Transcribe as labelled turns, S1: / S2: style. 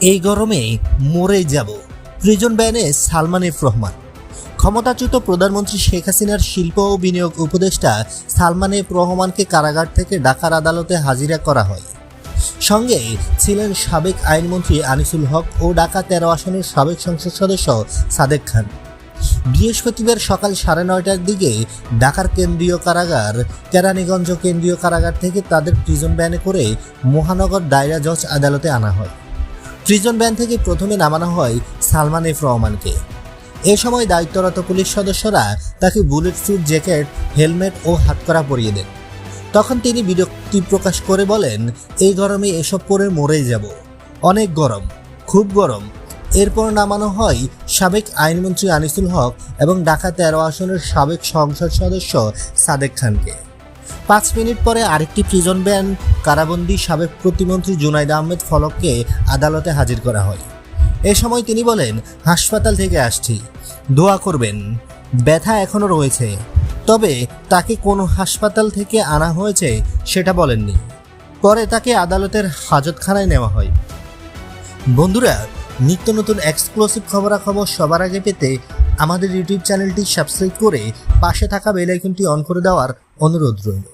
S1: এই গরমে মরেই যাব, প্রিজন ব্যানে সালমান এফ রহমান। ক্ষমতাচ্যুত প্রধানমন্ত্রী শেখ হাসিনার শিল্প ও বিনিয়োগ উপদেষ্টা সালমান এফ রহমানকে কারাগার থেকে ঢাকার আদালতে হাজিরা করা হয়। সঙ্গে ছিলেন সাবেক আইনমন্ত্রী আনিসুল হক ও ঢাকা 13 আসনের সাবেক সংসদ সদস্য সাদেক খান। বৃহস্পতিবার সকাল 9:30টার দিকে ঢাকার কেন্দ্রীয় কারাগার কেরানীগঞ্জ কেন্দ্রীয় কারাগার থেকে তাদের প্রিজন ভ্যানে করে মহানগর দায়রা জজ আদালতে আনা হয়। প্রিজন ভ্যান থেকে প্রথমে নামানো হয় সালমান এফ রহমানকে। এ সময় দায়িত্বরত পুলিশ সদস্যরা তাকে বুলেট প্রুফ জ্যাকেট, হেলমেট ও হাতকড়া পরিয়ে দেন। তখন তিনি বিরক্তি প্রকাশ করে বলেন, এই গরমে এসব পরে মরেই যাব, অনেক গরম, খুব গরম। এরপর নামানো হয় সাবেক আইনমন্ত্রী আনিসুল হক এবং ঢাকা 13 আসনের সাবেক সংসদ সদস্য সাদেক খানকে। 5 মিনিট পরে আরেকটি প্রিজন ভ্যান কারাবন্দী সাবেক প্রতিমন্ত্রী জুনাইদ আহমেদ ফলককে আদালতে হাজির করা হয়। এ সময় তিনি বলেন, হাসপাতাল থেকে আসছি, দোয়া করবেন, ব্যথা এখনও রয়েছে। তবে তাকে কোন হাসপাতাল থেকে আনা হয়েছে সেটা বলেননি। পরে তাকে আদালতের হাজতখানায় নেওয়া হয়। বন্ধুরা, নিত্য নতুন এক্সক্লুসিভ খবরাখবর সবার আগে পেতে আমাদের ইউটিউব চ্যানেলটি সাবস্ক্রাইব করে পাশে থাকা বেল আইকনটি অন করে দেওয়ার অনুরোধ রইল।